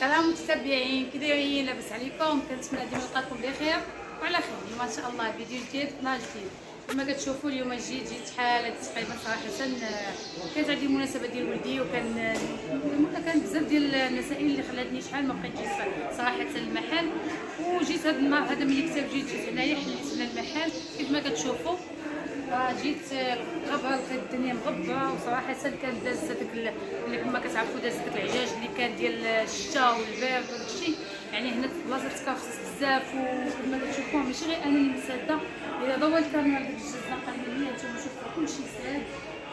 سلام متتبعين، كي دايرين؟ لاباس عليكم؟ كنتمنى ديما نلقاكم بخير وعلى خير. اليوم ان شاء الله فيديو جديد نهار جديد. كما كتشوفوا اليوم جيت شحال هاد تقريبا صراحه. كانت عندي مناسبه ديال ولدي، كان بزاف ديال المسائل اللي خلاتني شحال ما بقيتش صراحه المحل. وجيت هاد النهار هذا ملي كتب جيت هنايا حليت لنا المحل كيف ما كتشوفوا. جيت غابها لقيت الدنيا مغبره، وصراحه كان داز داك اللي كما كتعرفوا داز داك العجاج اللي كان ديال الشتا والبرد وداكشي. يعني هنا البلاصه تكافست بزاف، وكما كتشوفوا ماشي غير انا اللي مساده. الا ضوى الكاميرا ديك الزنقه اللي هي نتوما شوفوا كلشي ساد،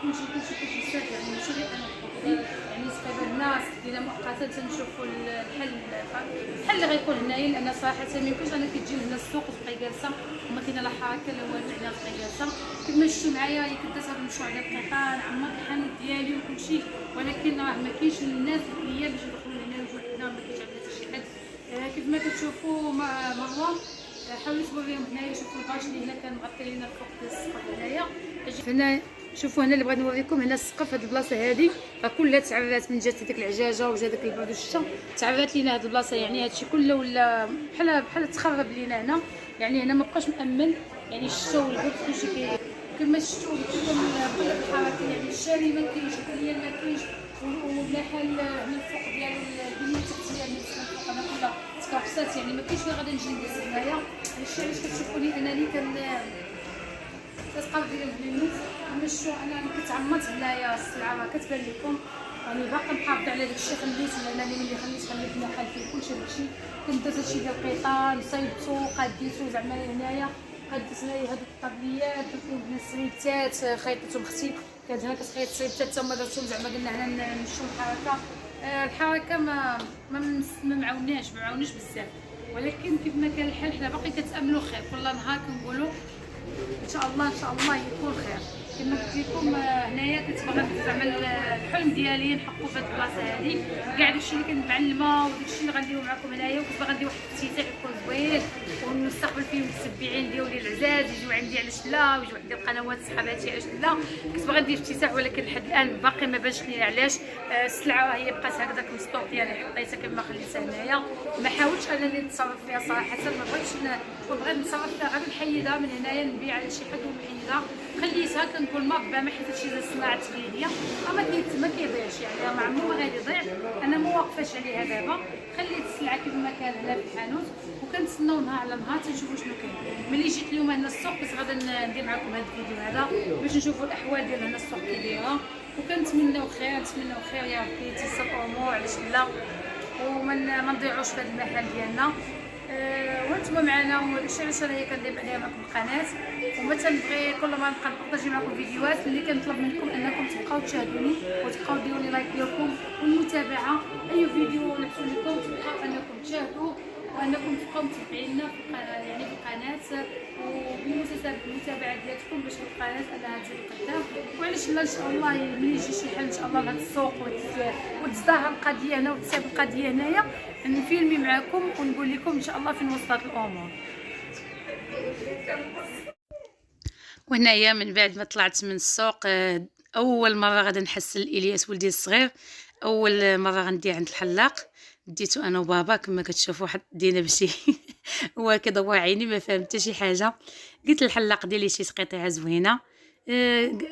كلشي ساد. يعني ماشي غير انا بوحدي، يعني تقريبا الناس دينا مؤقتا تنشوفوا الحل اللي غيكون هنايا. لان صراحه ميمكنش انا كتجي هنا السوق وتبقى جالسه وما كاينه لا حركه لا والو، يعني تبقى جالسه. كما شفتوا معايا هي كدات هاد المشروع ديال القيطان، عمرت الحانوت ديالي وكلشي، ولكن راه ما كاينش الناس اللي هي باش يدخلوا هنا ويجوا هنا، ما كاينش عندنا حتى شي حد. كيف ما كتشوفوا مروه حاولت نوريهم هنايا. شوفوا الباش اللي هنا كان مغطي لينا الفوق ديال السقف هنايا. هنا شوفوا هنا اللي بغيت نوريكم، هنا السقف هاد البلاصه هادي راه كلها تعرات من جات ديك العجاجه وجا داك البرد والشتا، تعرات لينا هاد البلاصه. يعني هادشي كله ولا بحال تخرب لينا هنا. يعني هنا ما بقاش مأمن، يعني الشتا والبرد كلشي كما شفتوا كل الحركه. يعني الشاري ما كاينش، البنيان ما كاينش، والمحل من الفوق ديال البنيه التحتيه من الفوق انا كلها تكافسات. يعني ما كاينش فين غادي نجي ندوز هنايا. هادشي علاش كتشوفوني انني كتقرب ديال البنينوس. اما شتو انا كنت عمرت هنايا السلعه راه كتبان لكم. راني باقا محافظه على داكشي خليته، لانني ملي خليت المحل فيه كلشي داكشي. كنت درت هادشي ديال القيطان صايبتو قاديتو زعما هنايا. قدت هنايا هاد الطابليات وكاين السريبتات خيطتهم اختي. كانت هنا كتخيط سريبتات حتى هما درتهم زعما قلنا هنا نمشيو الحركه. الحركه ما معاوناش بزاف، ولكن كيف ما كان الحال حنا باقي كنتاملوا خير. كل نهار كنقولوا ان شاء الله يكون خير. كما قلت لكم هنايا كنت باغا زعما الحلم ديالي نحققو في هاد البلاصه هادي. كاع داكشي اللي كنت معلمه وداكشي اللي غنديرو معكم هنايا. وكنت باغا ندير واحد الافتتاح يكون زوين ونستقبل فيه المتتبعين ديالي العزاز يجيو عندي علاش لا، ويجيو عندي القنوات صحاباتي علاش لا. كنت باغا ندير افتتاح، ولكن لحد الان باقي ما بانش ليا علاش. السلعه هي بقات هكذاك الستوك ديالي حطيتها كما خليتها هنايا. ما حاولتش انني نتصرف فيها صراحه، ما بغيت نتصرف فيها غير نحيدها من هنايا نبيع على شي حد ونحيدها. خليتها كنقول ما ربما حيت هادشي ديال الصناعه التقليديه ما كيضيعش، يعني ما عمرو ما غادي يضيع. انا ما واقفاش عليها دابا، خليت السلعه كيف ما كان هنا في الحانوت وكنتسناو نهار على نهار تنشوفوا شنو كاين. ملي جيت اليوم هنا السوق كنت غادا ندير معكم هذا الفيديو هذا باش نشوفوا الاحوال ديال هنا السوق كي دايره. وكنتمناو خير يا ربي تيسر الامور علاش لا، وما نضيعوش في هذا المحل ديالنا. وانتم معنا، وداكشي علاش انايا كندير عليها معكم القناه. وما تنبغي كل ما نبقى نبارطاجي معكم فيديوهات اللي كنطلب منكم انكم تبقاو تشاهدوني وتبقاو ديروا لي لايك ديالكم والمتابعه. اي فيديو نحطو لكم تبقاو انكم تشاهدوا وانكم تبقاو متابعينا في القناه، يعني في القناه. وبالمتابعه ديالكم باش القناه انها تزيد قدام. وعلاش لا ان شاء الله ملي يجي شي حل ان شاء الله لهاد السوق وتزدهر القضيه هنا وتصيب القضيه هنايا، نفيلمي معكم ونقول لكم ان شاء الله فين وصلت الامور. وهنايا من بعد ما طلعت من السوق اول مره غادي نحسن الياس ولدي الصغير. اول مره غندي عند الحلاق، ديتو انا وبابا كما كتشوفوا دينا بشي هو كيدور عيني ما فهم حتى شي حاجه. قلت للحلاق دير لي شي تقيطيعه زوينه.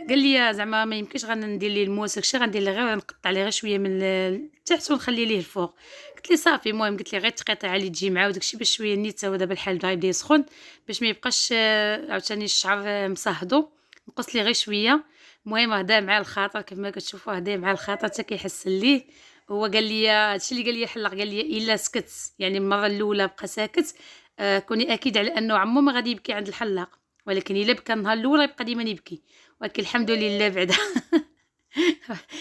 قال لي زعما ما يمكنش غندير ليه الموس داكشي، غندير ليه غير نقطع ليه غير شويه من التحت ونخلي ليه الفوق. قلت لي صافي. المهم قلت لي غير التقيطيعه اللي تجي معاه وداكشي باش شويه نيت. هو دابا الحال بدا يبدا يسخن باش ما يبقاش عاوتاني الشعر مصهدو، نقص ليه غير شويه. المهم هدا مع الخاطر كيف ما كتشوفوا، هدا مع الخاطر حتى كيحسن ليه. هو قال لي هادشي اللي قال لي الحلاق، قال لي الا سكت يعني المره الاولى بقى ساكت كوني اكيد على انه عمو ما غادي يبكي عند الحلاق، ولكن الا بكى النهار الاول يبقى ديما يبكي. ولكن الحمد لله بعدا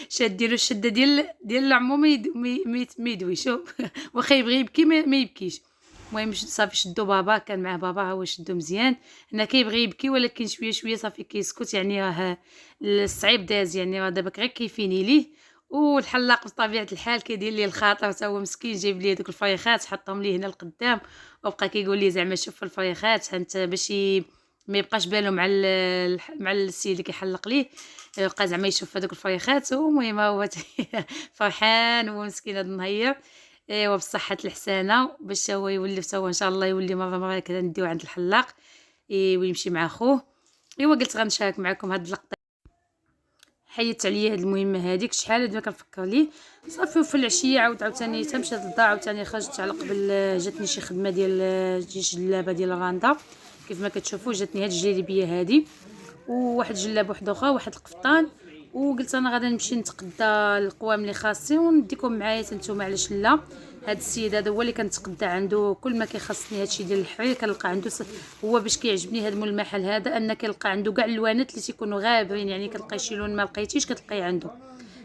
شاد ديالو الشده ديال عمو ما يدويش واخا يبغي يبكي ما يبكيش. المهم صافي شدو بابا، كان معاه بابا هو شدو مزيان. هنا كيبغي يبكي ولكن شويه صافي كيسكت، يعني راه الصعيب داز، يعني راه دابا غير كيفيني ليه. والحلاق بطبيعه الحال كيدير ليه الخاطر حتى هو مسكين، جايب ليه دوك الفريخات حطهم ليه هنا القدام وبقى كيقول لي زعما شوف الفريخات انت باش ما يبقاش بالو مع السيد اللي كيحلق ليه. بقى زعما يشوف هذوك الفريخات. المهم هو فرحان هو مسكين هذا النهير. ايوا بصحة الحسانة باش هو يولي حتى هو ان شاء الله يولي مرة كذا نديو عند الحلاق ويمشي مع خوه. ايوا قلت غنشارك معكم هاد اللقطة، حيدت عليا هاد المهمه هذيك شحال هاد ما كنفكر ليه صافي. وفي العشيه عاوتاني حتى مشات للدار، عاوتاني خرجت على قبل جاتني شي خدمه ديال شي جلابه ديال راندا كيف ما كتشوفوا. جاتني هاد الجلابيه هادي وواحد جلاب واحد اخرى واحد القفطان، وقلت انا غادي نمشي نتقدى القوام اللي خاصني ونديكم معايا نتوما. علاش لا؟ هاد السيد هذا هو اللي كنتقدى عنده كل ما كيخصني. هادشي ديال الحرير كنلقى عنده هو باش كيعجبني هاد المحل هذا ان كنلقى عنده كاع اللوانات اللي تيكونوا غابرين، يعني كتلقاي شي لون ما لقيتيش كتلقاي عنده.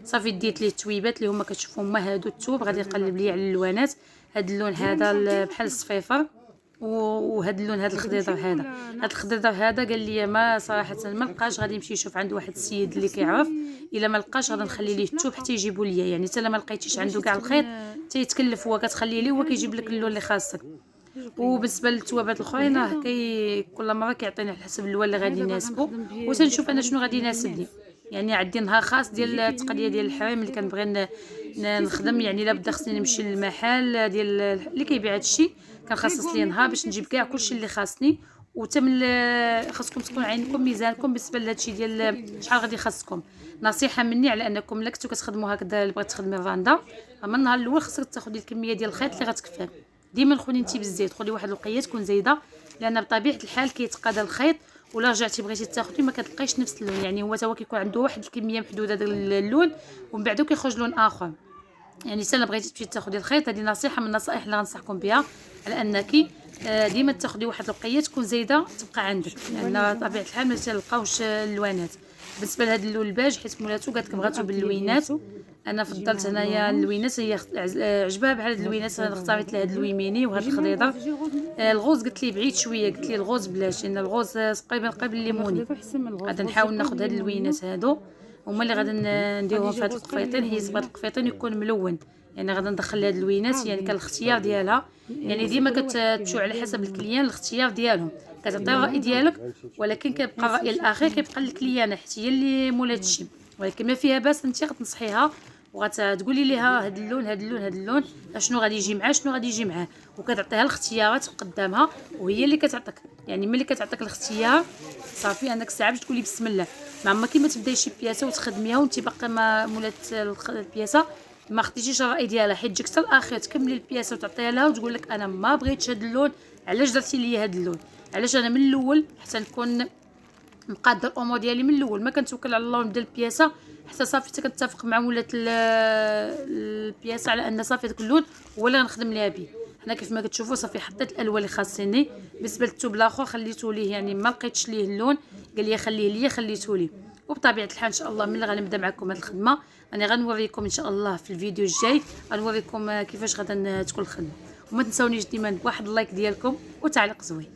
صافي ديت ليه التويبات اللي هما كتشوفوا هما هادو التوب. غادي يقلب لي على اللوانات. هاد اللون هذا بحال الصفيفر، وهذا اللون هذا الخضيضر هذا الخضيضر هذا قال لي ما صراحه ما لقاش. غادي يمشي يشوف عند واحد السيد اللي كيعرف، الا ما لقاش غادي نخلي ليه التوب حتى يجيبوا ليا. يعني حتى ما لقيتيش عنده كاع الخيط تيتكلف هو، كتخليه ليه هو كيجيب لك اللون اللي خاصك. وبالنسبه للتوابات الاخرين راه كل مره كيعطيني على حسب اللون اللي غادي يناسبو، وتنشوف انا شنو غادي يناسبني. يعني عندي نهار خاص ديال التقنيه ديال الحريم اللي كنبغي نخدم. يعني لابد خصني نمشي للمحل ديال اللي كيبيع هادشي، كنخصص ليه نهار باش نجيب كاع كلشي اللي خاصني. وتم خاصكم تكون عينكم ميزانكم بالنسبه لهادشي ديال شحال غادي يخصكم. نصيحه مني على انكم ملي كنتو كتخدموا هكذا اللي بغيت تخدمي الراندا، من النهار الاول خاصك تاخدي الكميه ديال الخيط اللي غتكفاك. ديما خدي انت بالزيت، خدي واحد الوقيه تكون زايده، لان بطبيعه الحال كيتقادى الخيط. ولا رجعتي بغيتي تاخدي ما كتلقايش نفس اللون. يعني هو تا هو كيكون عنده واحد الكميه محدوده ديال اللون ومن بعدو كيخرج لون اخر. يعني حتى بغيتي تمشي تاخدي الخيط، هذه نصيحه من النصائح اللي غنصحكم بها، على انك ديما تاخدي واحد الوقيه تكون زايده تبقى عندك، لان طبيعه الحال ما تلقاوش اللوانات. بالنسبه لهذا اللون الباج حيت مولاتو قالت لك بغاتو باللوينات، انا فضلت هنايا اللوينات. هي عجبها بحال هاد اللوينات، انا اختاريت لها هاد اللويميني وهاد الخضيضه. الغوز قلت لي بعيد شويه، قلت لي الغوز بلاش، لان الغوز قريب الليموني. غادي نحاول ناخذ هاد اللوينات هادو هما اللي غادي نديرهم في هاد القفيطين. حيت بغيت القفيطين يكون ملون، يعني غادي ندخل هاد اللوينات. يعني كان الاختيار ديالها، يعني ديما كتمشيو على حسب الكليان الاختيار ديالهم، كتعطي الراي ديالك، ولكن كيبقى الراي الاخير كيبقى للكليانه حيت هي اللي مولات الشيء. ولكن ما فيها باس انت غتنصحيها وغتقولي ليها هاد اللون هاد اللون هاد اللون شنو غادي يجي معاه شنو غادي يجي معاه، وكتعطيها الاختيارات قدامها وهي اللي كتعطيك. يعني ملي كتعطيك الاختيار صافي انك الساعه باش تقولي بسم الله. ما كيما تبداي شي بياسه وتخدميها وانت باقا ما مولات البياسه ما خديتيش الراي ديالها، حيت تجيك حتى الاخير تكملي البياسه وتعطيها لها وتقول لك انا ما بغيتش هاد اللون. علاش درتي لي هاد اللون؟ علاش انا من الاول حتى نكون مقاده الامور ديالي من الاول، ما كنتوكل على الله ونبدا البياسه حتى صافي حتى كنتفق مع مولات البياسه على ان صافي داك اللون هو اللي غنخدم ليها به. حنا كيف ما كتشوفوا صافي حطيت الالوان اللي خاصني. بالنسبه للثوب الاخر خليته ليه، يعني ما لقيتش ليه اللون، قال لي خليه ليا خليته ليه. وبطبيعه الحال ان شاء الله ملي غنبدا معكم هذه الخدمه انا غنوريكم ان شاء الله في الفيديو الجاي، غنوريكم كيفاش غادا تكون الخدمه. وما تنساونيش ديما بواحد اللايك ديالكم وتعليق زوين.